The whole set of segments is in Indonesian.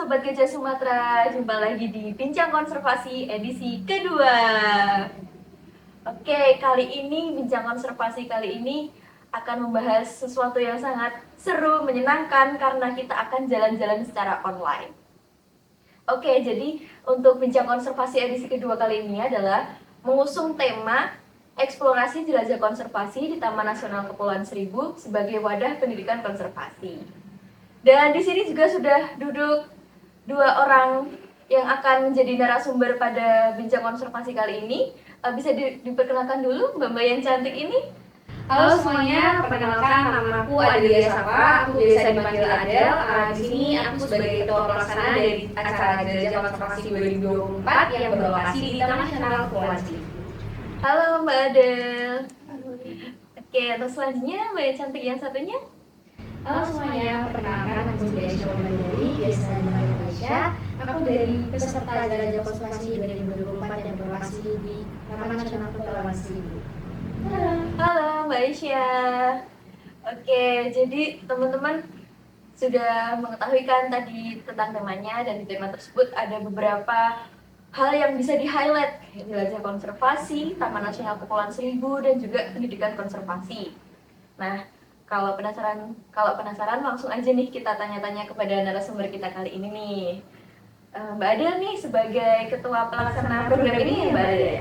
Sobat Gajah Sumatera, jumpa lagi di Bincang Konservasi edisi kedua. Oke, Bincang Konservasi kali ini akan membahas sesuatu yang sangat seru, menyenangkan karena kita akan jalan-jalan secara online. Oke, jadi untuk Bincang Konservasi edisi kedua kali ini adalah mengusung tema eksplorasi jelajah konservasi di Taman Nasional Kepulauan Seribu sebagai wadah pendidikan konservasi. Dan di sini juga sudah duduk dua orang yang akan menjadi narasumber pada Bincang Konservasi kali ini. Bisa diperkenalkan dulu Mbak-mbak yang cantik ini. Halo semuanya, perkenalkan nama aku Adelia Sapa, aku biasa dipanggil Adel. Di sini aku sebagai ketua pelaksana dari acara Jelajah Konservasi 2024 yang berlokasi di Taman Nasional Kepulauan Seribu. Halo Mbak Adel. Oke, terus selanjutnya Mbak yang cantik yang satunya. Halo semuanya, perkenalkan aku Desya Mandari, biasa dipanggil Aisyah. Aku dari peserta Jelajah Konservasi 2024 yang berlokasi di Taman Nasional Kepulauan Seribu. Halo Mbak Aisyah. Oke, jadi teman-teman sudah mengetahui kan tadi tentang temanya, dan di tema tersebut ada beberapa hal yang bisa di-highlight, jelajah konservasi, Taman Nasional Kepulauan Seribu, dan juga pendidikan konservasi. Nah, kalau penasaran langsung aja nih kita tanya-tanya kepada narasumber kita kali ini nih. Mbak Adel nih sebagai ketua pelaksana program ini ya Mbak Adel.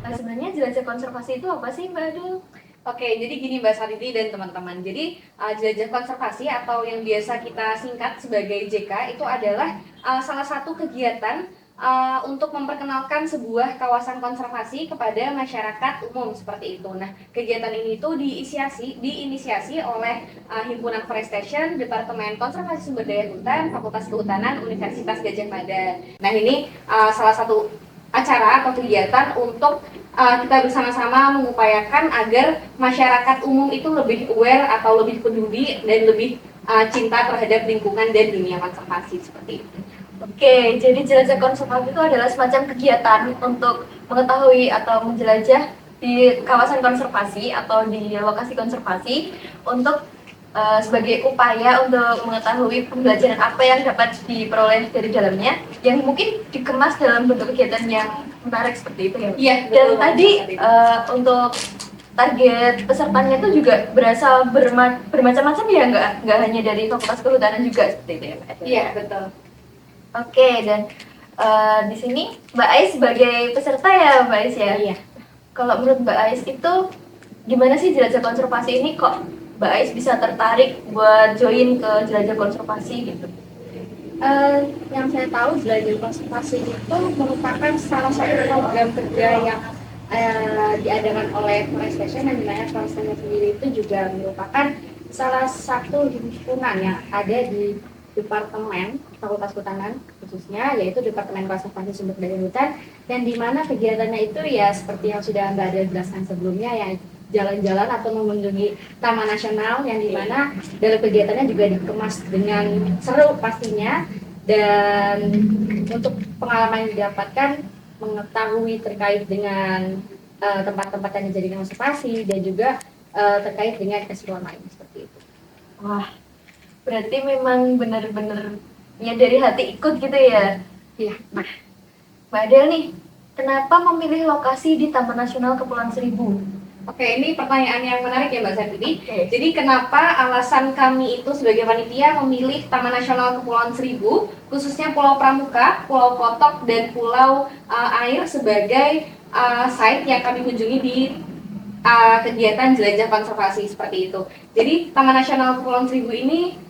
Sebenarnya jelajah konservasi itu apa sih Mbak Adel? Oke, jadi gini Mbak Sariti dan teman-teman. Jadi jelajah konservasi atau yang biasa kita singkat sebagai JK itu adalah salah satu kegiatan untuk memperkenalkan sebuah kawasan konservasi kepada masyarakat umum seperti itu. Nah, kegiatan ini itu diinisiasi oleh Himpunan Forestation, Departemen Konservasi Sumber Daya Hutan, Fakultas Kehutanan, Universitas Gadjah Mada. Nah, ini salah satu acara atau kegiatan untuk kita bersama-sama mengupayakan agar masyarakat umum itu lebih aware atau lebih peduli dan lebih cinta terhadap lingkungan dan dunia konservasi seperti itu. Oke, jadi jelajah konservasi itu adalah semacam kegiatan untuk mengetahui atau menjelajah di kawasan konservasi atau di lokasi konservasi untuk sebagai upaya untuk mengetahui pembelajaran apa yang dapat diperoleh dari dalamnya, yang mungkin dikemas dalam bentuk kegiatan yang menarik seperti itu ya. Iya. Dan tadi untuk target pesertanya itu juga berasal bermacam-macam ya, nggak hanya dari Fakultas Kehutanan juga seperti itu ya Mbak? Iya, betul. Oke, dan di sini Mbak Ais sebagai peserta ya Mbak Ais ya? Iya. Kalau menurut Mbak Ais itu gimana sih jelajah konservasi ini, kok Mbak Ais bisa tertarik buat join ke jelajah konservasi gitu? Yang saya tahu jelajah konservasi itu merupakan salah satu program kerja yang diadakan oleh Forestation, dan dimana Forestation sendiri itu juga merupakan salah satu himpunan yang ada di Departemen Fakultas Kehutanan khususnya, yaitu Departemen Konservasi Sumber Daya Hutan, dan dimana kegiatannya itu ya seperti yang sudah Mbak Ada jelaskan sebelumnya, ya jalan-jalan atau mengunjungi Taman Nasional, yang dimana dalam kegiatannya juga dikemas dengan seru pastinya, dan untuk pengalaman yang didapatkan mengetahui terkait dengan tempat-tempat yang dijadikan konservasi, dan juga terkait dengan keseruan lain seperti itu. Wah, berarti memang benar-benar ya dari hati ikut gitu ya? Iya. Nah, Mbak Adel nih, kenapa memilih lokasi di Taman Nasional Kepulauan Seribu? Oke, ini pertanyaan yang menarik ya Mbak Sariti. Oke. Jadi kenapa alasan kami itu sebagai panitia memilih Taman Nasional Kepulauan Seribu, khususnya Pulau Pramuka, Pulau Kotok, dan Pulau Air sebagai site yang kami kunjungi di kegiatan jelajah konservasi seperti itu. Jadi Taman Nasional Kepulauan Seribu ini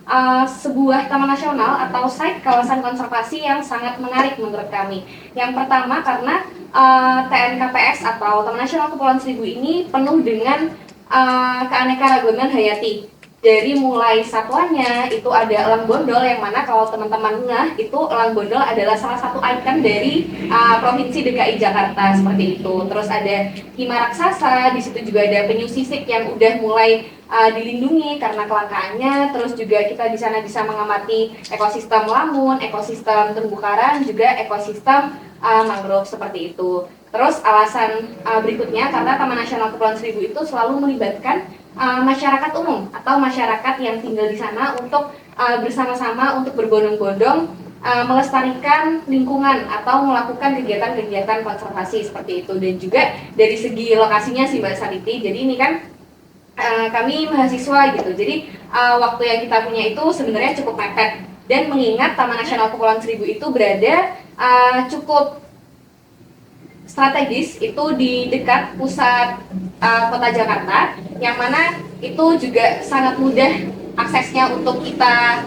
sebuah taman nasional atau site kawasan konservasi yang sangat menarik menurut kami. Yang pertama karena TNKPS atau Taman Nasional Kepulauan Seribu ini penuh dengan keanekaragaman hayati. Dari mulai satwanya itu ada elang bondol, yang mana kalau teman-teman itu elang bondol adalah salah satu ikon dari Provinsi DKI Jakarta seperti itu. Terus ada hima raksasa, di situ juga ada penyu sisik yang udah mulai dilindungi karena kelangkaannya. Terus juga kita di sana bisa mengamati ekosistem lamun, ekosistem terumbu karang, juga ekosistem mangrove seperti itu. Terus alasan berikutnya karena Taman Nasional Kepulauan Seribu itu selalu melibatkan masyarakat umum atau masyarakat yang tinggal di sana untuk bersama-sama untuk berbondong-bondong melestarikan lingkungan atau melakukan kegiatan-kegiatan konservasi seperti itu. Dan juga dari segi lokasinya sih Mbak Saniti, jadi ini kan kami mahasiswa gitu, jadi waktu yang kita punya itu sebenarnya cukup mepet. Dan mengingat Taman Nasional Kepulauan Seribu itu berada cukup strategis, itu di dekat pusat kota Jakarta, yang mana itu juga sangat mudah aksesnya untuk kita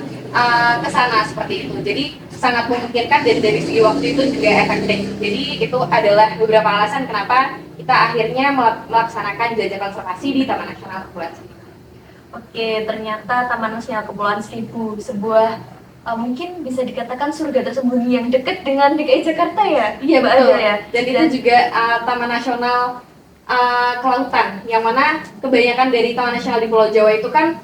ke sana seperti itu. Jadi sangat memungkinkan, dan dari segi waktu itu juga efektif. Jadi itu adalah beberapa alasan kenapa kita akhirnya melaksanakan jelajah konservasi di Taman Nasional Kepulauan Seribu. Oke, ternyata Taman Nasional Kepulauan Seribu sebuah mungkin bisa dikatakan surga tersembunyi yang dekat dengan DKI Jakarta ya? Iya Mbak betul. Aja ya. Dan itu juga Taman Nasional Kelautan, yang mana kebanyakan dari Taman Nasional di Pulau Jawa itu kan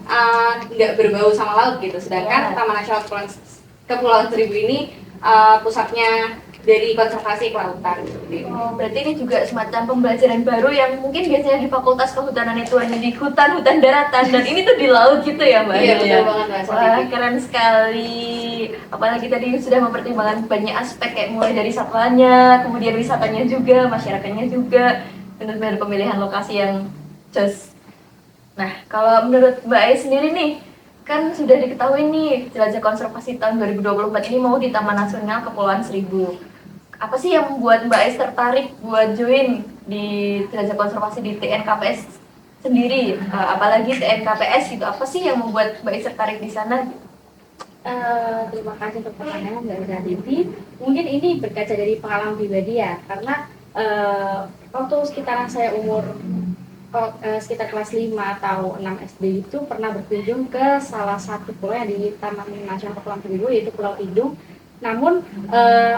nggak berbau sama laut gitu. Sedangkan Ya. Taman Nasional Kepulauan Seribu ini pusatnya dari konservasi kelautan. Oh, berarti ini juga semacam pembelajaran baru yang mungkin biasanya di Fakultas Kehutanan itu hanya di hutan-hutan daratan, dan ini tuh di laut gitu ya Mbak? Iya Aja betul ya? banget Mbak Wah, Santi. keren sekali. Apalagi tadi sudah mempertimbangkan banyak aspek, kayak mulai dari satwanya, kemudian wisatanya juga, masyarakatnya juga, benar-benar pemilihan lokasi yang jos. Nah, kalau menurut Mbak Ai sendiri nih, kan sudah diketahui nih jelajah konservasi tahun 2024 ini mau di Taman Nasional Kepulauan Seribu. Apa sih yang membuat Mbak Ais tertarik buat join di jelajah konservasi di TNKPS sendiri? Apalagi TNKPS itu apa sih yang membuat Mbak Ais tertarik di sana? Terima kasih untuk pertanyaan Mbak Zaditi. Mungkin ini berkaca dari pengalaman pribadi ya, karena waktu sekitaran saya umur sekitar kelas 5 atau 6 SD itu pernah berkunjung ke salah satu pulau yang di Taman Nasional Kepulauan Seribu, yaitu Pulau Tidung. Namun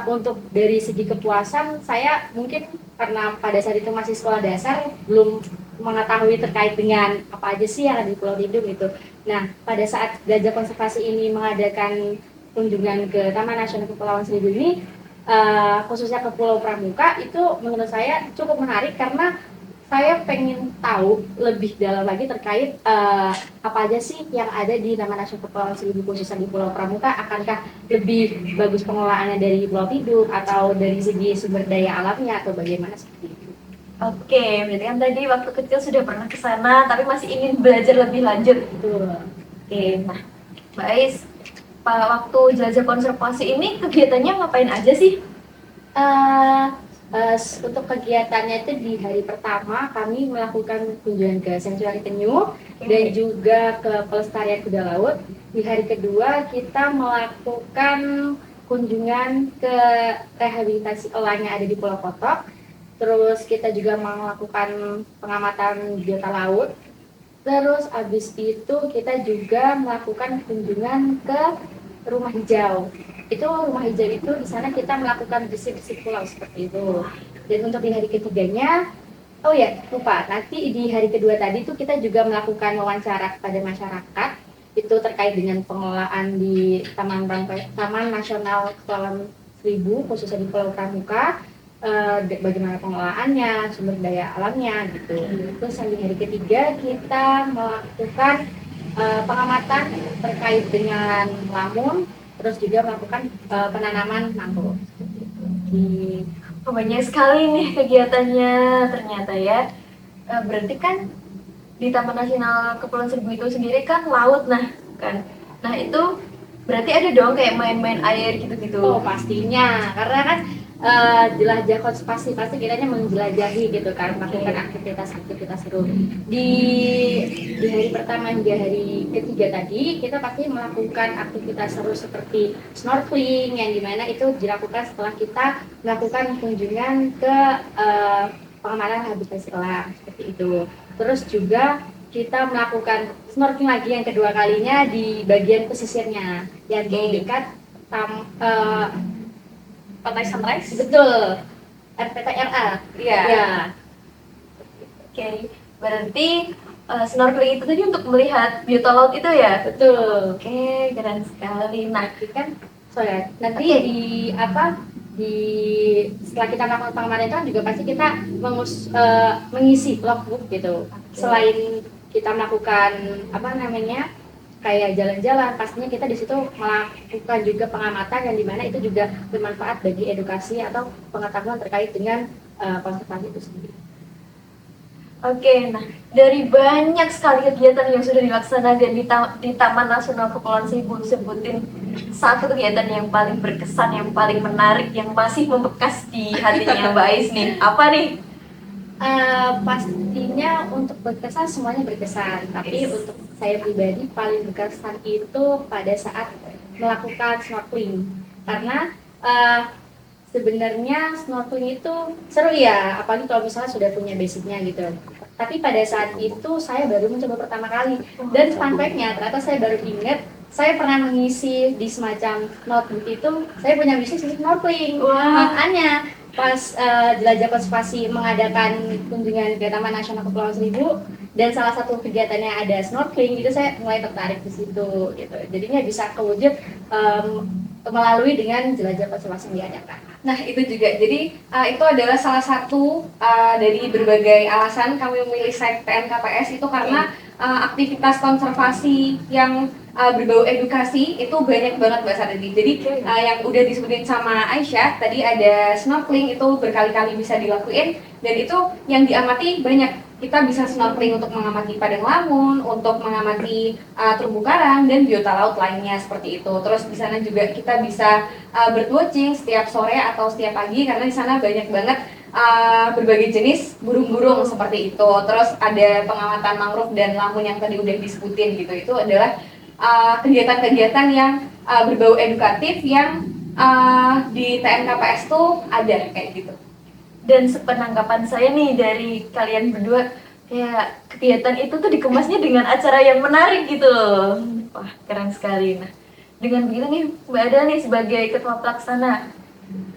untuk dari segi kepuasan, saya mungkin karena pada saat itu masih sekolah dasar, belum mengetahui terkait dengan apa aja sih yang ada di Pulau Tidung itu. Nah, pada saat Jelajah Konservasi ini mengadakan kunjungan ke Taman Nasional Kepulauan Seribu ini, khususnya ke Pulau Pramuka, itu menurut saya cukup menarik karena saya pengen tahu lebih dalam lagi terkait apa aja sih yang ada di Taman Nasional Kepulauan Seribu, khususnya di Pulau Pramuka. Akankah lebih bagus pengelolaannya dari Pulau Tidung, atau dari segi sumber daya alamnya, atau bagaimana seperti itu? Oke, berarti kan tadi waktu kecil sudah pernah ke sana, tapi masih ingin belajar lebih lanjut. Betul. Oke, nah Mbak Ais, waktu jelajah konservasi ini kegiatannya ngapain aja sih? Untuk kegiatannya itu di hari pertama kami melakukan kunjungan ke Sanctuary Penyu dan juga ke pelestarian kuda laut. Di hari kedua kita melakukan kunjungan ke rehabilitasi elang yang ada di Pulau Kotok. Terus kita juga melakukan pengamatan biota laut. Terus habis itu kita juga melakukan kunjungan ke rumah hijau. Itu rumah hijau itu di sana kita melakukan bersih-bersih pulau seperti itu. Dan untuk di hari ketiganya, oh ya lupa, nanti di hari kedua tadi tuh kita juga melakukan wawancara kepada masyarakat itu terkait dengan pengelolaan di Taman Nasional Kepulauan Seribu, khususnya di Pulau Pramuka, bagaimana pengelolaannya, sumber daya alamnya gitu. Terus di hari ketiga kita melakukan pengamatan terkait dengan lamun, terus juga melakukan penanaman mangrove. Banyak sekali nih kegiatannya ternyata ya. Berarti kan di Taman Nasional Kepulauan Seribu itu sendiri kan laut, nah kan. Nah itu berarti ada dong kayak main-main air gitu-gitu. Oh pastinya, karena kan jelajah konservasi pasti kitanya menjelajahi gitu kan, melakukan aktivitas-aktivitas seru. Di hari pertama hingga hari ketiga tadi kita pasti melakukan aktivitas seru seperti snorkeling, yang dimana itu dilakukan setelah kita melakukan kunjungan ke pengamatan rehabilitasi elang seperti itu. Terus juga kita melakukan snorkeling lagi yang kedua kalinya di bagian pesisirnya yang di dekat Pantai Sunrise? betul, RPTRA. Iya. Ya, Oke, berarti snorkeling itu tadi untuk melihat biota laut itu ya? betul. Oke, keren sekali. Nah, Nanti kan, sorry, nanti Oke. di setelah kita melakukan pengamatan itu kan juga pasti kita mengisi logbook gitu. Oke. Selain kita melakukan apa namanya kayak jalan-jalan, pastinya kita di situ melakukan juga pengamatan yang dimana itu juga bermanfaat bagi edukasi atau pengetahuan terkait dengan konservasi itu sendiri. Oke, nah dari banyak sekali kegiatan yang sudah dilaksanakan di Taman Nasional Kepulauan Seribu, sebutin satu kegiatan yang paling berkesan, yang paling menarik, yang masih membekas di hatinya Mbak Ais nih. Apa nih? Pastinya untuk berkesan semuanya berkesan, tapi Yes. untuk saya pribadi paling berkesan itu pada saat melakukan snorkeling, karena sebenarnya snorkeling itu seru ya, apalagi kalau misalnya sudah punya basicnya gitu. Tapi pada saat itu saya baru mencoba pertama kali, dan fun fact-nya ternyata saya baru ingat saya pernah mengisi di semacam notebook itu, saya punya bisnis snorkeling. Wah. Makanya pas Jelajah Konservasi mengadakan kunjungan ke Taman Nasional Kepulauan Seribu dan salah satu kegiatannya ada snorkeling, itu saya mulai tertarik di situ gitu. Jadinya bisa kewujud melalui dengan jelajah konservasi yang diadakan. Nah, itu juga. Jadi, itu adalah salah satu dari berbagai alasan kami memilih site TNKPS itu karena aktivitas konservasi yang berbau edukasi itu banyak banget Mbak Sadedi. Jadi, yang udah disebutin sama Aisyah, tadi ada snorkeling itu berkali-kali bisa dilakuin, dan itu yang diamati banyak. Kita bisa snorkeling untuk mengamati padang lamun, untuk mengamati terumbu karang dan biota laut lainnya seperti itu. Terus di sana juga kita bisa birdwatching setiap sore atau setiap pagi karena di sana banyak banget berbagai jenis burung-burung seperti itu. Terus ada pengamatan mangrove dan lamun yang tadi udah disebutin gitu. Itu adalah kegiatan-kegiatan yang berbau edukatif yang di TNKPS tuh ada kayak gitu. Dan sepenangkapan saya nih dari kalian berdua, kayak kegiatan itu tuh dikemasnya dengan acara yang menarik gitu loh. Wah, keren sekali. Nah, dengan begitu nih Mbak Ada nih sebagai ketua pelaksana,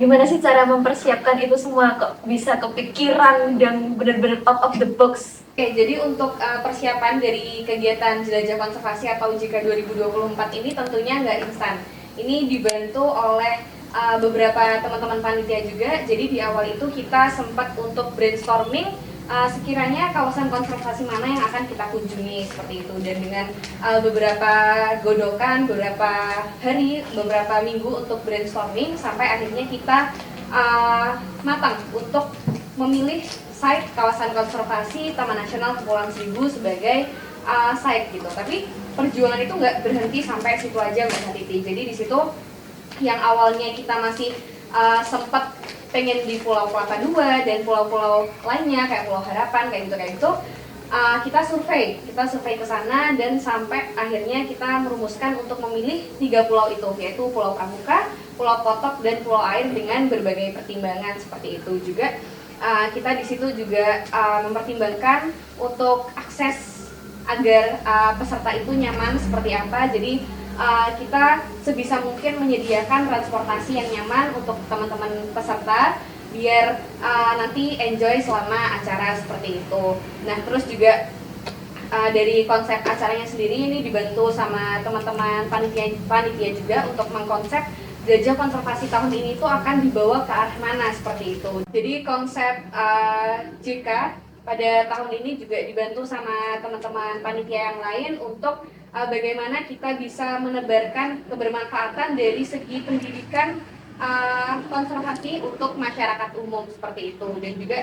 gimana sih cara mempersiapkan itu semua kok bisa kepikiran dan benar-benar out of the box? Oke, jadi untuk persiapan dari kegiatan Jelajah Konservasi atau JIKA 2024 ini tentunya nggak instan. Ini dibantu oleh beberapa teman-teman panitia juga. Jadi di awal itu kita sempat untuk brainstorming sekiranya kawasan konservasi mana yang akan kita kunjungi seperti itu, dan dengan beberapa godokan, beberapa hari, beberapa minggu untuk brainstorming sampai akhirnya kita matang untuk memilih site kawasan konservasi Taman Nasional Kepulauan Seribu sebagai site gitu. Tapi perjuangan itu nggak berhenti sampai situ aja Mbak Titi. Jadi di situ yang awalnya kita masih sempat pengen di Pulau Kelapa II dan pulau-pulau lainnya kayak Pulau Harapan kayak gitu kita survei ke sana dan sampai akhirnya kita merumuskan untuk memilih 3 pulau itu, yaitu Pulau Pramuka, Pulau Kotok dan Pulau Air dengan berbagai pertimbangan seperti itu. Juga kita di situ juga mempertimbangkan untuk akses agar peserta itu nyaman seperti apa. Jadi kita sebisa mungkin menyediakan transportasi yang nyaman untuk teman-teman peserta biar nanti enjoy selama acara seperti itu. Nah, terus juga dari konsep acaranya sendiri ini dibantu sama teman-teman panitia juga untuk mengkonsep Jelajah Konservasi tahun ini tuh akan dibawa ke arah mana seperti itu. Jadi konsep JK pada tahun ini juga dibantu sama teman-teman panitia yang lain untuk bagaimana kita bisa menebarkan kebermanfaatan dari segi pendidikan konservasi untuk masyarakat umum seperti itu, dan juga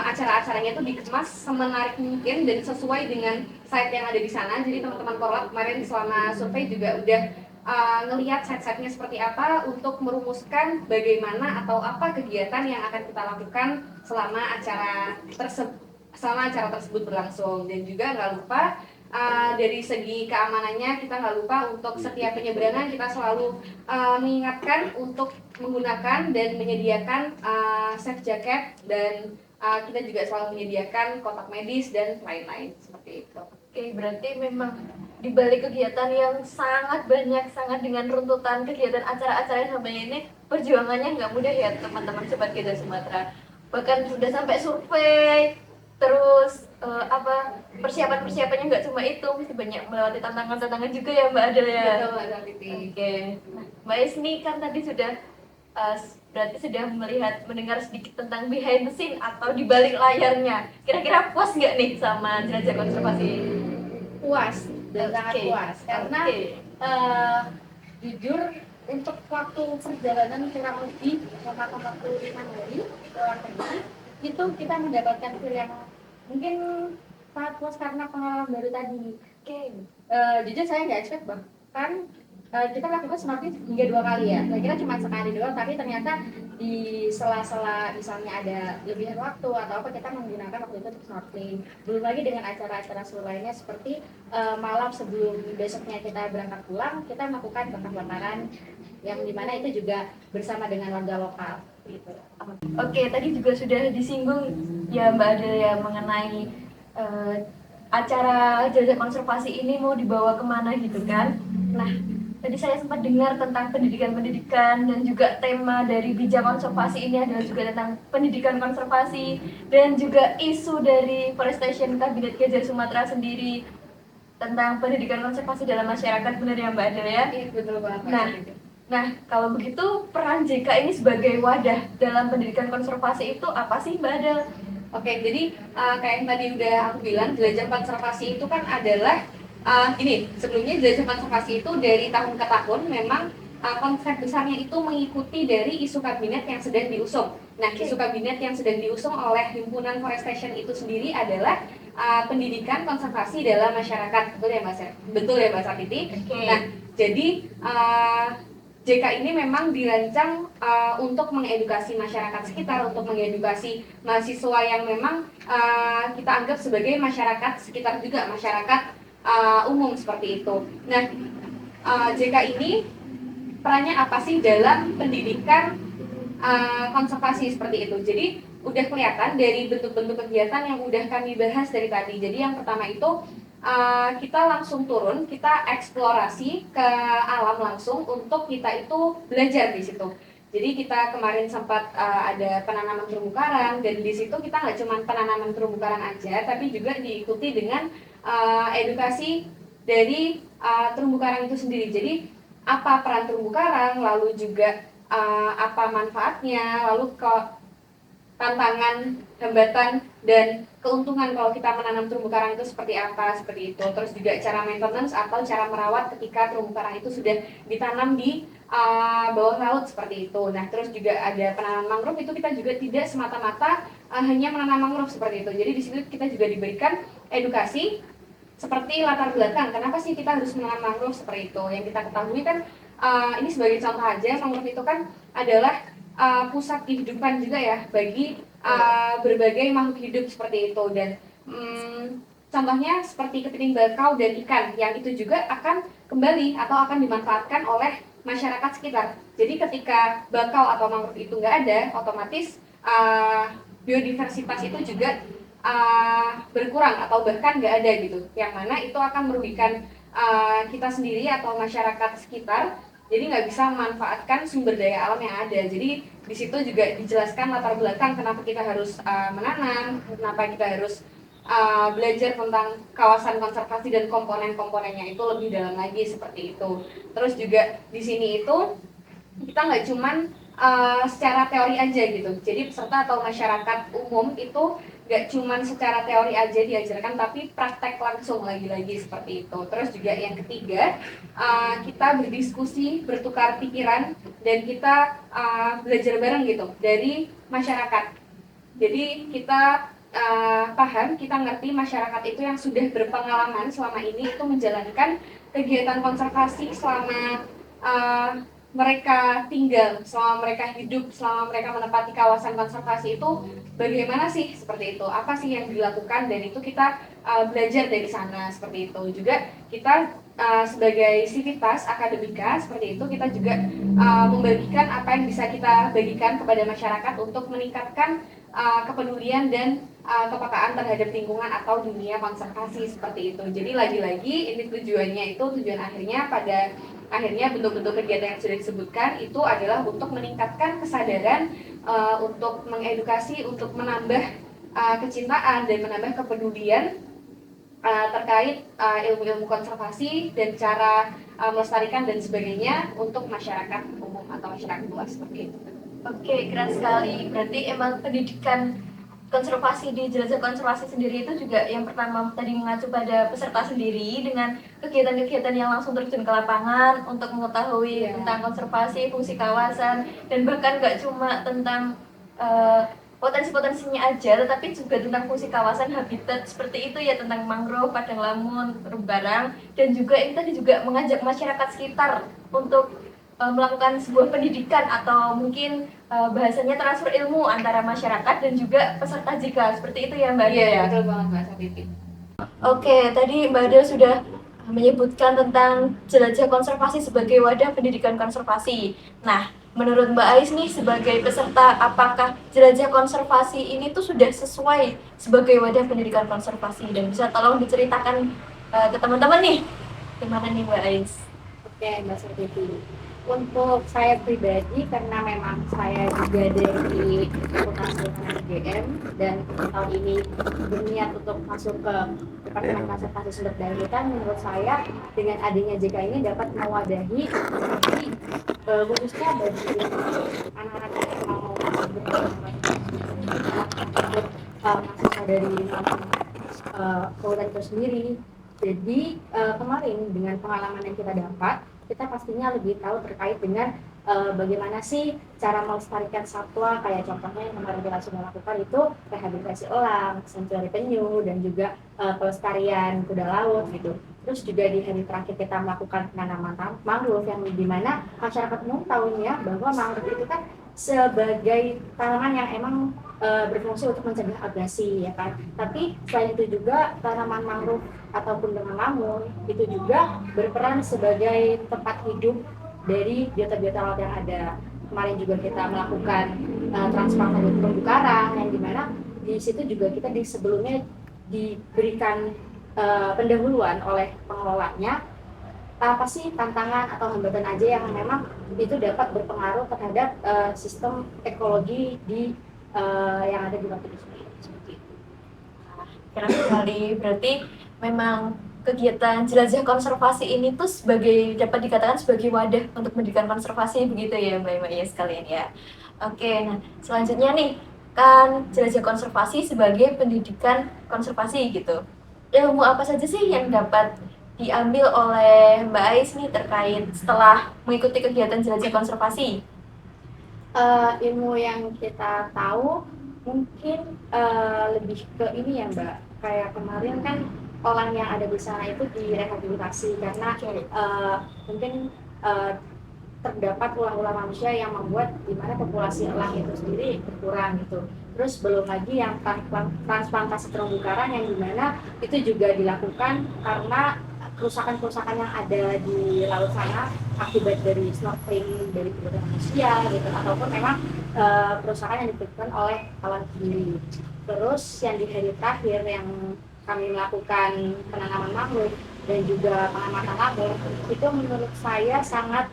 acara-acaranya itu dikemas semenarik mungkin dan sesuai dengan site yang ada di sana. Jadi teman-teman Korlap kemarin selama survei juga udah ngelihat site-sitenya seperti apa untuk merumuskan bagaimana atau apa kegiatan yang akan kita lakukan selama acara tersebut berlangsung. Dan juga nggak lupa dari segi keamanannya kita nggak lupa untuk setiap penyeberangan kita selalu mengingatkan untuk menggunakan dan menyediakan safe jacket, dan kita juga selalu menyediakan kotak medis dan lain-lain seperti itu. Oke, berarti memang di balik kegiatan yang sangat banyak, sangat dengan runtutan kegiatan acara-acara sampai ini, perjuangannya nggak mudah ya teman-teman Sobat Geda Sumatera. Bahkan sudah sampai survei, terus persiapannya nggak cuma itu, mesti banyak melewati tantangan-tantangan juga ya Mbak Adel ya. Betul, Mbak Titi. Oke, nah, Mbak Isni kan tadi sudah berarti sudah mendengar sedikit tentang behind the scene atau di balik layarnya. Kira-kira puas nggak nih sama Jelajah Konservasi ini? Puas, dan sangat Oke. puas karena Oke. jujur untuk waktu perjalanan kurang lebih memakan waktu 5 hari ke luar negeri itu kita mendapatkan feel yang mungkin sangat puas karena pengalaman baru tadi. Oke. Jujur saya nggak expect bahkan kita lakukan snorkeling hingga 2 kali ya. Saya kira cuma sekali doang, tapi ternyata di sela-sela misalnya ada lebihan waktu atau apa kita menggunakan waktu itu untuk snorkeling. Belum lagi dengan acara-acara seru lainnya seperti malam sebelum besoknya kita berangkat pulang kita melakukan bakar-bakaran yang dimana itu juga bersama dengan warga lokal. Gitu. Oke, tadi juga sudah disinggung ya Mbak Adel ya mengenai acara jelajah konservasi ini mau dibawa kemana gitu kan. Nah, tadi saya sempat dengar tentang pendidikan-pendidikan dan juga tema dari bijak konservasi ini adalah juga tentang pendidikan konservasi dan juga isu dari Forestation Kabinet Gajah Sumatera sendiri tentang pendidikan konservasi dalam masyarakat, benar ya Mbak Adel ya? Iya, betul banget. Nah, kalau begitu peran JK ini sebagai wadah dalam pendidikan konservasi itu apa sih Mbak Adel? Oke, jadi kayak yang tadi udah aku bilang, jelajah konservasi itu kan adalah ini sebelumnya jelajah konservasi itu dari tahun ke tahun memang konsep besarnya itu mengikuti dari isu kabinet yang sedang diusung. Nah, isu kabinet yang sedang diusung oleh Himpunan Forestation itu sendiri adalah pendidikan konservasi dalam masyarakat, betul ya Mbak? Betul ya Mbak Sapiti? Oke. Nah, jadi JK ini memang dirancang untuk mengedukasi masyarakat sekitar, untuk mengedukasi mahasiswa yang memang kita anggap sebagai masyarakat sekitar juga, masyarakat umum seperti itu. Nah, JK ini perannya apa sih dalam pendidikan konservasi seperti itu? Jadi udah kelihatan dari bentuk-bentuk kegiatan yang udah kami bahas dari tadi. Jadi yang pertama itu kita langsung turun, kita eksplorasi ke alam langsung untuk kita itu belajar di situ. Jadi kita kemarin sempat ada penanaman terumbu karang dan di situ kita nggak cuma penanaman terumbu karang aja, tapi juga diikuti dengan edukasi dari terumbu karang itu sendiri. Jadi apa peran terumbu karang, lalu juga apa manfaatnya, lalu tantangan, hambatan, dan keuntungan kalau kita menanam terumbu karang itu seperti apa, seperti itu. Terus juga cara maintenance atau cara merawat ketika terumbu karang itu sudah ditanam di bawah laut seperti itu. Nah, terus juga ada penanaman mangrove, itu kita juga tidak semata-mata hanya menanam mangrove seperti itu. Jadi di situ kita juga diberikan edukasi seperti latar belakang, kenapa sih kita harus menanam mangrove seperti itu. Yang kita ketahui kan, ini sebagai contoh aja, mangrove itu kan adalah pusat kehidupan juga ya bagi berbagai makhluk hidup seperti itu. Dan contohnya seperti kepiting bakau dan ikan yang itu juga akan kembali atau akan dimanfaatkan oleh masyarakat sekitar. Jadi ketika bakau atau mangrove itu nggak ada, otomatis biodiversitas itu juga berkurang atau bahkan nggak ada gitu. Yang mana itu akan merugikan kita sendiri atau masyarakat sekitar. Jadi nggak bisa memanfaatkan sumber daya alam yang ada. Jadi di situ juga dijelaskan latar belakang kenapa kita harus menanam, kenapa kita harus belajar tentang kawasan konservasi dan komponen-komponennya itu lebih dalam lagi seperti itu. Terus juga di sini itu kita nggak cuman secara teori aja gitu. Jadi peserta atau masyarakat umum itu nggak cuman secara teori aja diajarkan, tapi praktek langsung lagi-lagi seperti itu. Terus juga yang ketiga, kita berdiskusi, bertukar pikiran, dan kita belajar bareng gitu dari masyarakat. Jadi kita paham, kita ngerti masyarakat itu yang sudah berpengalaman selama ini itu menjalankan kegiatan konservasi selama mereka tinggal, selama mereka hidup, selama mereka menempati kawasan konservasi itu bagaimana sih seperti itu, apa sih yang dilakukan, dan itu kita belajar dari sana seperti itu. Juga kita sebagai sivitas akademika seperti itu, kita juga membagikan apa yang bisa kita bagikan kepada masyarakat untuk meningkatkan kepedulian dan kepekaan terhadap lingkungan atau dunia konservasi seperti itu. Jadi lagi-lagi ini tujuannya itu, tujuan akhirnya pada akhirnya bentuk-bentuk kegiatan yang sudah disebutkan itu adalah untuk meningkatkan kesadaran, untuk mengedukasi, untuk menambah kecintaan dan menambah kepedulian terkait ilmu-ilmu konservasi dan cara melestarikan dan sebagainya untuk masyarakat umum atau masyarakat luas seperti itu. Oke, keren sekali. Berarti emang pendidikan konservasi di jelajah konservasi sendiri itu juga yang pertama tadi mengacu pada peserta sendiri dengan kegiatan-kegiatan yang langsung terjun ke lapangan untuk mengetahui tentang konservasi, fungsi kawasan, dan bahkan nggak cuma tentang potensi-potensinya aja, tetapi juga tentang fungsi kawasan habitat seperti itu ya, tentang mangrove, padang lamun, terumbu karang, dan juga ini tadi juga mengajak masyarakat sekitar untuk melakukan sebuah pendidikan atau mungkin bahasanya transfer ilmu antara masyarakat dan juga peserta JIKA, seperti itu ya Mbak Adel ya? Betul banget Mbak Sabiti. Oke, tadi Mbak Adel sudah menyebutkan tentang jelajah konservasi sebagai wadah pendidikan konservasi. Nah, menurut Mbak Ais nih sebagai peserta, apakah jelajah konservasi ini tuh sudah sesuai sebagai wadah pendidikan konservasi, dan bisa tolong diceritakan ke teman-teman nih, gimana nih Mbak Ais? Oke, Mbak Sartiti. Untuk saya pribadi, karena memang saya juga dari Fakultas Ilmu UGM dan tahun ini berniat untuk masuk ke Departemen Konservasi Sumber Daya Hutan, menurut saya dengan adanya JK ini dapat mewadahi seperti khususnya bagi anak-anak yang mau mahasiswa dari kehutanan itu sendiri. Jadi kemarin dengan pengalaman yang kita dapat, kita pastinya lebih tahu terkait dengan bagaimana sih cara melestarikan satwa, kayak contohnya yang kemarin kita sudah lakukan itu rehabilitasi elang, sanctuary penyu, dan juga pelestarian kuda laut gitu. Terus juga di hari terakhir kita melakukan penanaman mangrove yang dimana masyarakat umum tahunya bahwa mangrove itu kan sebagai tanaman yang emang berfungsi untuk mencegah abrasi ya kan. Tapi selain itu juga tanaman mangrove ataupun dengan lamun itu juga berperan sebagai tempat hidup dari biota-biota laut yang ada. Kemarin juga kita melakukan transplantasi terumbu karang yang dimana di situ juga kita sebelumnya diberikan pendahuluan oleh pengelolanya apa sih tantangan atau hambatan aja yang memang itu dapat berpengaruh terhadap sistem ekologi di yang ada di waktu itu seperti itu. Keren sekali, berarti memang kegiatan jelajah konservasi ini tuh dapat dikatakan sebagai wadah untuk pendidikan konservasi, begitu ya Mbak ya sekalian ya. Oke, nah selanjutnya nih, kan jelajah konservasi sebagai pendidikan konservasi gitu. Ilmu apa saja sih yang dapat diambil oleh Mbak Ais nih terkait setelah mengikuti kegiatan jelajah konservasi? Ilmu yang kita tahu mungkin lebih ke ini ya Mbak, kayak kemarin kan elang yang ada di sana itu direhabilitasi karena mungkin terdapat ulah-ulah manusia yang membuat dimana populasi elang itu sendiri berkurang gitu. Terus belum lagi yang transplantasi terumbu karang yang dimana itu juga dilakukan karena kerusakan-kerusakan yang ada di laut sana akibat dari snorkeling dari perbuatan manusia gitu, ataupun memang kerusakan yang dilakukan oleh alam sendiri. Terus yang di hari terakhir yang kami melakukan penanaman mangrove dan juga pengamatan labor itu menurut saya sangat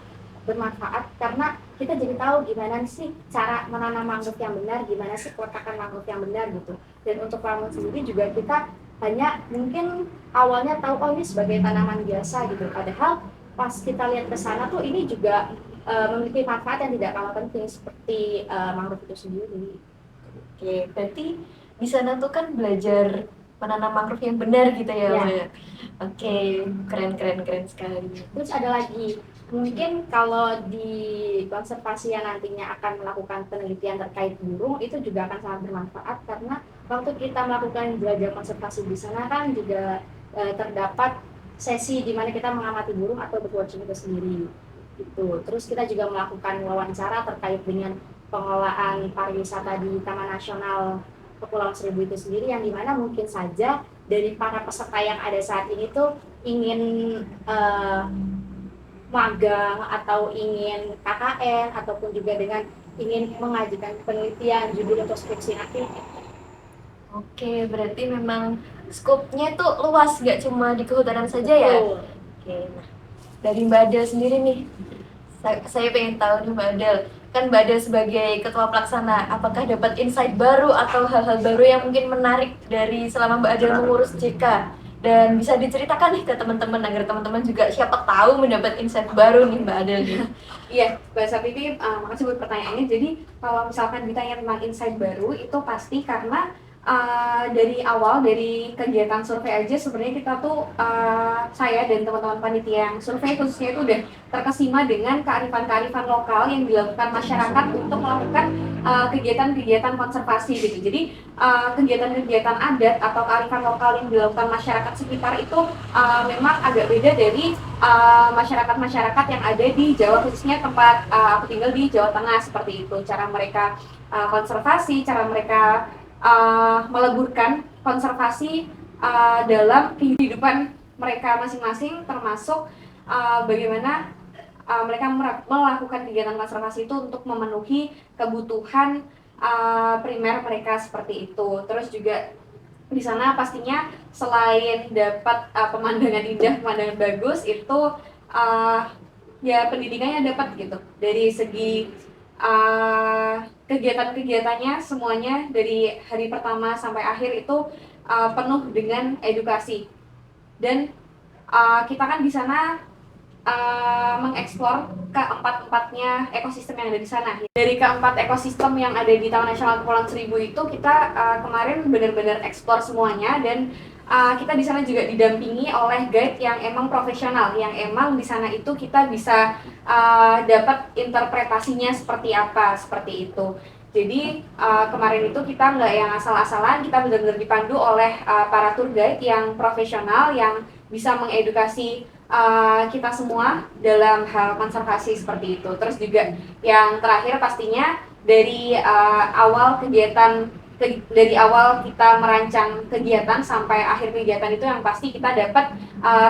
bermanfaat karena kita jadi tahu gimana sih cara menanam mangrove yang benar, gimana sih peletakan mangrove yang benar gitu. Dan untuk lamun sendiri juga kita hanya mungkin awalnya tahu oh ini sebagai tanaman biasa gitu, padahal pas kita lihat ke sana tuh ini juga memiliki manfaat yang tidak kalah penting seperti mangrove itu sendiri. Oke, berarti di sana tuh kan belajar menanam mangrove yang benar gitu ya, Ya. Oke, keren sekali. Terus ada lagi, mungkin kalau di konservasi yang nantinya akan melakukan penelitian terkait burung itu juga akan sangat bermanfaat karena waktu kita melakukan belajar konservasi di sana kan juga terdapat sesi di mana kita mengamati burung atau birdwatching itu sendiri. Gitu. Terus kita juga melakukan wawancara terkait dengan pengelolaan pariwisata di Taman Nasional Kepulauan Seribu itu sendiri yang dimana mungkin saja dari para peserta yang ada saat ini tuh ingin magang atau ingin KKN ataupun juga dengan ingin mengajukan penelitian judul untuk skripsi nanti. Oke, berarti memang skopnya tuh luas, nggak cuma di kehutanan saja ya? Betul. Oke, nah dari Mbak Adel sendiri nih, saya pengen tahu nih Mbak Adel, kan Mbak Adel sebagai ketua pelaksana, apakah dapat insight baru atau hal-hal baru yang mungkin menarik dari selama Mbak Adel mengurus JK? Dan bisa diceritakan nih ke teman-teman agar teman-teman juga siapa tahu mendapat insight baru nih Mbak Adel nih. Iya, Mbak Sapiti, makasih buat pertanyaannya. Jadi kalau misalkan ditanya tentang insight baru, itu pasti karena dari awal, dari kegiatan survei aja sebenarnya kita tuh, saya dan teman-teman panitia yang survei khususnya itu udah terkesima dengan kearifan-kearifan lokal yang dilakukan masyarakat untuk melakukan kegiatan-kegiatan konservasi gitu. Jadi kegiatan-kegiatan adat atau kearifan lokal yang dilakukan masyarakat sekitar itu memang agak beda dari masyarakat-masyarakat yang ada di Jawa, khususnya tempat aku tinggal di Jawa Tengah seperti itu. Cara mereka konservasi, cara mereka meleburkan konservasi dalam kehidupan mereka masing-masing, termasuk bagaimana mereka melakukan kegiatan konservasi itu untuk memenuhi kebutuhan primer mereka seperti itu. Terus juga di sana pastinya selain dapat pemandangan indah, pemandangan bagus, itu ya pendidikannya dapat gitu. Dari segi kegiatan-kegiatannya semuanya dari hari pertama sampai akhir itu penuh dengan edukasi. Dan kita kan di sana mengeksplor keempat-empatnya ekosistem yang ada di sana. Dari keempat ekosistem yang ada di Taman Nasional Kepulauan Seribu itu kita kemarin benar-benar eksplor semuanya, dan kita di sana juga didampingi oleh guide yang emang profesional, yang emang di sana itu kita bisa dapat interpretasinya seperti apa, seperti itu. Jadi kemarin itu kita nggak yang asal-asalan, kita benar-benar dipandu oleh para tour guide yang profesional yang bisa mengedukasi kita semua dalam hal konservasi seperti itu. Terus juga yang terakhir pastinya dari awal kegiatan, dari awal kita merancang kegiatan sampai akhir kegiatan itu yang pasti kita dapat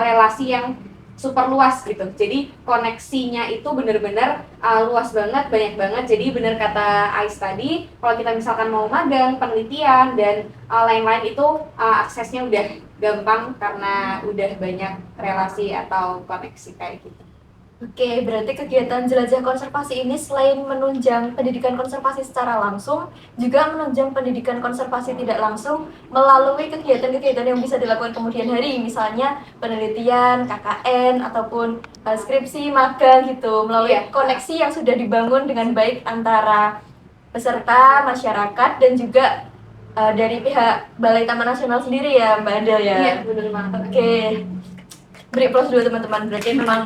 relasi yang super luas gitu. Jadi koneksinya itu benar-benar luas banget, banyak banget. Jadi benar kata Ais tadi, kalau kita misalkan mau magang, penelitian dan lain-lain itu aksesnya udah gampang karena udah banyak relasi atau koneksi kayak gitu. Oke, berarti kegiatan jelajah konservasi ini selain menunjang pendidikan konservasi secara langsung, juga menunjang pendidikan konservasi tidak langsung melalui kegiatan-kegiatan yang bisa dilakukan kemudian hari, misalnya penelitian, KKN, ataupun skripsi, magang gitu, melalui koneksi yang sudah dibangun dengan baik antara peserta, masyarakat, dan juga dari pihak Balai Taman Nasional sendiri ya, Mbak Adel ya? Iya, benar banget. Oke, beri plus dulu teman-teman, berarti memang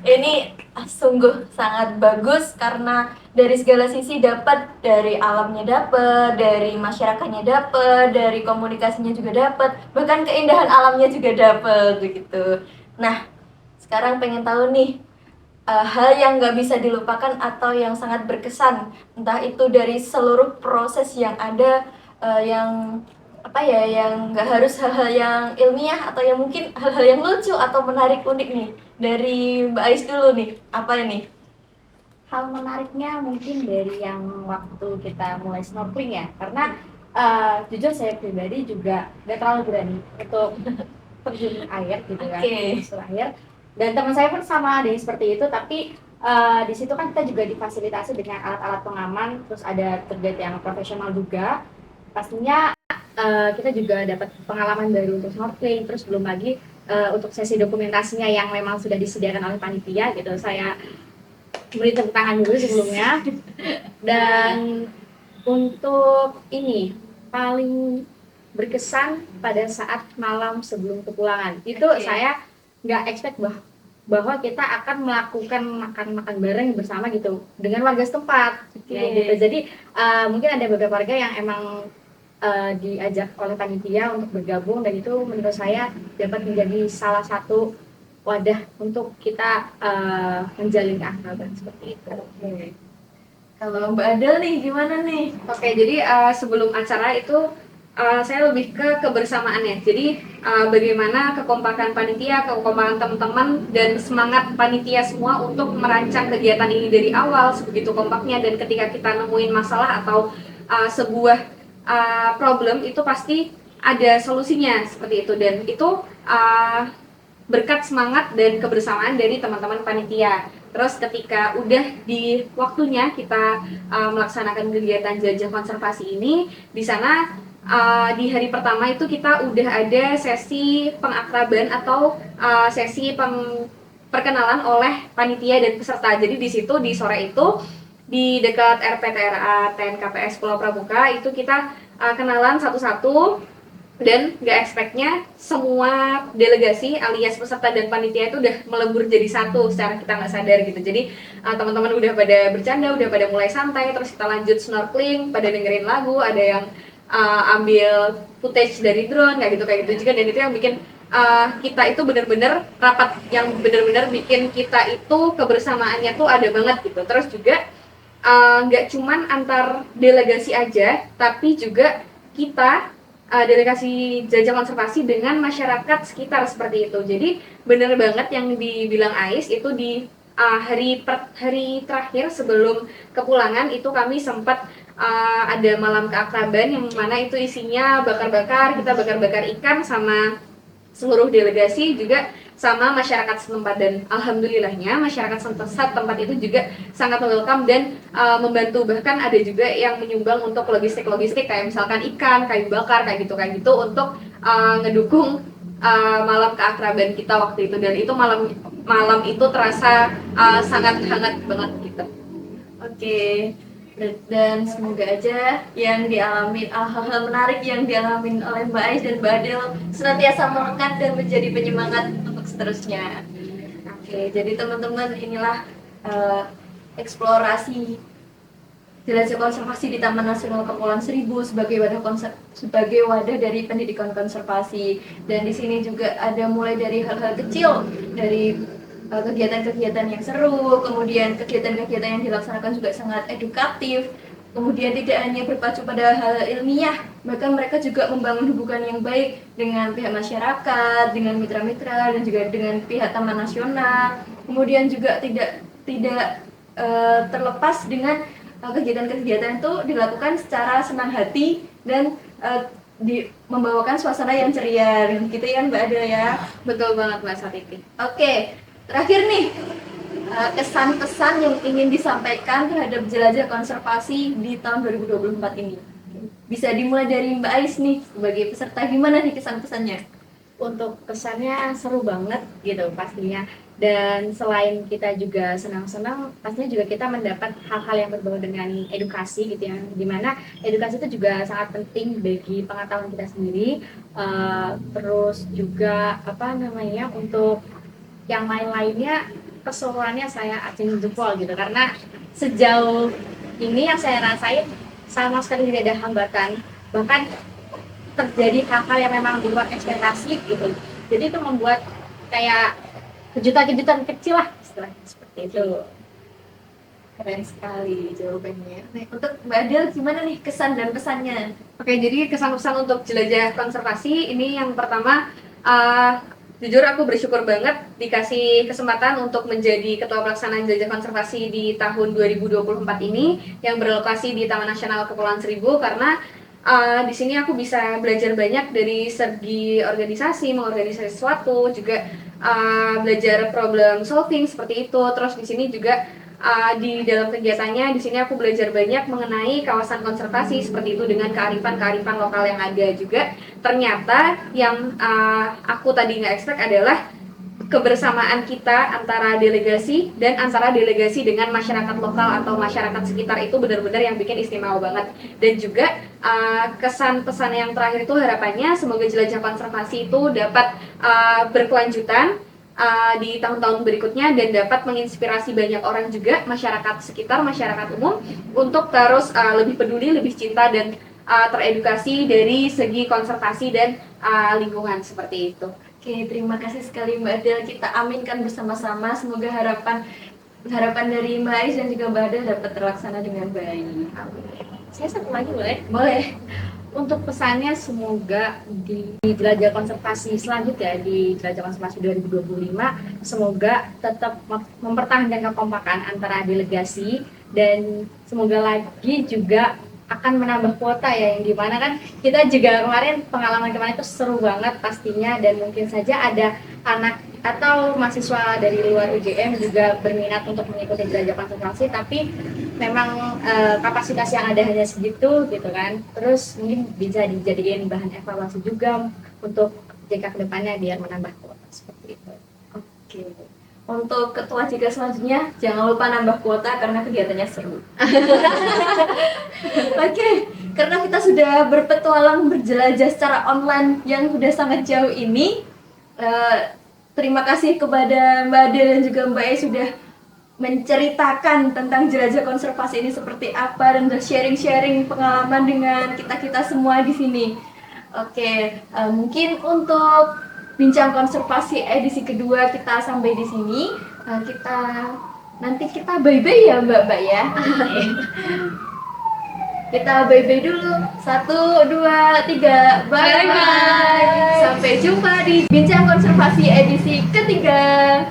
ini sungguh sangat bagus karena dari segala sisi dapat, dari alamnya dapat, dari masyarakatnya dapat, dari komunikasinya juga dapat, bahkan keindahan alamnya juga dapat begitu. Nah, sekarang pengen tahu nih hal yang nggak bisa dilupakan atau yang sangat berkesan, entah itu dari seluruh proses yang ada, yang apa ya, yang nggak harus hal-hal yang ilmiah atau yang mungkin hal-hal yang lucu atau menarik unik nih. Dari Mbak Ais dulu nih, apa ini? Hal menariknya mungkin dari yang waktu kita mulai snorkeling ya, karena jujur saya pribadi juga gak terlalu berani untuk terjun air gitu kan, masuk air. Dan teman saya pun sama ada yang seperti itu, tapi di situ kan kita juga difasilitasi dengan alat-alat pengaman, terus ada terguide yang profesional juga. Pastinya kita juga dapat pengalaman baru untuk snorkeling, terus belum lagi untuk sesi dokumentasinya yang memang sudah disediakan oleh panitia gitu. Saya beri tepuk tangan dulu sebelumnya. Dan untuk ini paling berkesan pada saat malam sebelum kepulangan itu saya nggak expect bahwa kita akan melakukan makan bareng bersama gitu dengan warga setempat ya gitu. Jadi mungkin ada beberapa warga yang emang diajak oleh panitia untuk bergabung, dan itu menurut saya dapat menjadi salah satu wadah untuk kita menjalin keakraban seperti itu. Kalau Mbak Adel nih gimana nih? Oke, jadi sebelum acara itu saya lebih ke kebersamaannya. Jadi bagaimana kekompakan panitia, kekompakan teman-teman, dan semangat panitia semua untuk merancang kegiatan ini dari awal sebegitu kompaknya. Dan ketika kita nemuin masalah atau sebuah problem itu pasti ada solusinya seperti itu. Dan itu berkat semangat dan kebersamaan dari teman-teman panitia. Terus ketika udah di waktunya kita melaksanakan kegiatan jelajah konservasi ini, di sana di hari pertama itu kita udah ada sesi pengakraban atau sesi perkenalan oleh panitia dan peserta. Jadi di situ di sore itu di dekat RPTRA TNKPS Pulau Pramuka. Itu kita kenalan satu-satu, dan nggak expect-nya semua delegasi alias peserta dan panitia itu udah melebur jadi satu secara kita nggak sadar gitu. Jadi teman-teman udah pada bercanda, udah pada mulai santai, terus kita lanjut snorkeling, pada dengerin lagu, ada yang ambil footage dari drone kayak gitu juga. Dan itu yang bikin kita itu bener-bener rapat, yang bener-bener bikin kita itu kebersamaannya tuh ada banget gitu. Terus juga nggak cuman antar delegasi aja, tapi juga kita delegasi jelajah konservasi dengan masyarakat sekitar seperti itu. Jadi bener banget yang dibilang Ais itu di hari terakhir sebelum kepulangan itu kami sempat ada malam keakraban yang mana itu isinya bakar-bakar, kita bakar-bakar ikan sama seluruh delegasi juga sama masyarakat setempat. Dan alhamdulillahnya masyarakat setempat itu juga sangat welcome dan membantu, bahkan ada juga yang menyumbang untuk logistik kayak misalkan ikan, kayu bakar kayak gitu untuk ngedukung malam keakraban kita waktu itu. Dan itu malam itu terasa sangat hangat banget gitu. Oke. Dan semoga aja yang dialami hal-hal menarik yang dialami oleh Mbak Ais dan Mbak Adel senantiasa melekat dan menjadi penyemangat untuk seterusnya. Oke, jadi teman-teman, inilah eksplorasi jelajah konservasi di Taman Nasional Kepulauan Seribu sebagai wadah dari pendidikan konservasi. Dan di sini juga ada mulai dari hal-hal kecil, dari kegiatan-kegiatan yang seru, kemudian kegiatan-kegiatan yang dilaksanakan juga sangat edukatif, kemudian tidak hanya berpacu pada hal ilmiah, bahkan mereka juga membangun hubungan yang baik dengan pihak masyarakat, dengan mitra-mitra, dan juga dengan pihak Taman Nasional. Kemudian juga tidak terlepas dengan kegiatan-kegiatan itu dilakukan secara senang hati dan membawakan suasana yang ceria, gitu ya Mbak Adel ya. Betul banget Mbak Satiti. Oke, terakhir nih, kesan-pesan yang ingin disampaikan terhadap jelajah konservasi di tahun 2024 ini. Bisa dimulai dari Mbak Ais nih, sebagai peserta, gimana nih kesan-pesannya? Untuk kesannya seru banget gitu pastinya. Dan selain kita juga senang-senang, pastinya juga kita mendapat hal-hal yang berbau dengan edukasi gitu ya. Dimana edukasi itu juga sangat penting bagi pengetahuan kita sendiri. Terus juga untuk yang lain-lainnya keseluruhannya saya acung jempol gitu, karena sejauh ini yang saya rasain sama sekali tidak ada hambatan, bahkan terjadi hal-hal yang memang di luar ekspektasi gitu. Jadi itu membuat kayak kejutan-kejutan kecil lah istilahnya seperti itu. Keren sekali jawabannya. Nah, untuk Mbak Adel gimana nih kesan dan pesannya? Oke, jadi kesan-pesan untuk jelajah konservasi ini yang pertama, jujur aku bersyukur banget dikasih kesempatan untuk menjadi Ketua Pelaksana Jelajah Konservasi di tahun 2024 ini yang berlokasi di Taman Nasional Kepulauan Seribu, karena di sini aku bisa belajar banyak dari segi organisasi, mengorganisasi sesuatu, juga belajar problem solving seperti itu. Terus di sini juga di dalam kegiatannya di sini aku belajar banyak mengenai kawasan konservasi seperti itu dengan kearifan lokal yang ada juga. Ternyata yang aku tadi nggak expect adalah kebersamaan kita antara delegasi dan antara delegasi dengan masyarakat lokal atau masyarakat sekitar itu benar-benar yang bikin istimewa banget. Dan juga kesan pesan yang terakhir itu harapannya semoga jelajah konservasi itu dapat berkelanjutan di tahun-tahun berikutnya dan dapat menginspirasi banyak orang juga, masyarakat sekitar, masyarakat umum untuk terus lebih peduli, lebih cinta dan teredukasi dari segi konservasi dan lingkungan seperti itu. Oke, terima kasih sekali Mbak Adel. Kita aminkan bersama-sama semoga harapan dari Mbak Ais dan juga Mbak Adel dapat terlaksana dengan baik. Saya satu lagi boleh? Boleh. Untuk pesannya semoga di jelajah konservasi selanjutnya, di jelajah konservasi 2025, semoga tetap mempertahankan kekompakan antara delegasi, dan semoga lagi juga akan menambah kuota ya, yang dimana kan kita juga pengalaman kemarin itu seru banget pastinya, dan mungkin saja ada anak atau mahasiswa dari luar UGM juga berminat untuk mengikuti jelajah konservasi, tapi memang kapasitas yang ada hanya segitu gitu kan. Terus mungkin bisa dijadikan bahan evaluasi juga untuk jangka kedepannya biar menambah kuota seperti itu. Oke. untuk ketua jika selanjutnya jangan lupa nambah kuota karena kegiatannya seru. Oke, karena kita sudah berpetualang berjelajah secara online yang sudah sangat jauh ini, terima kasih kepada Mbak Ade dan juga Mbak E sudah menceritakan tentang jelajah konservasi ini seperti apa dan sudah sharing-sharing pengalaman dengan kita-kita semua di sini. Oke, mungkin untuk bincang konservasi edisi kedua kita sampai di sini. Nanti kita bye-bye ya Mbak ya. Kita bye-bye dulu. 1, 2, 3. Bye-bye. Sampai jumpa di bincang konservasi edisi ketiga.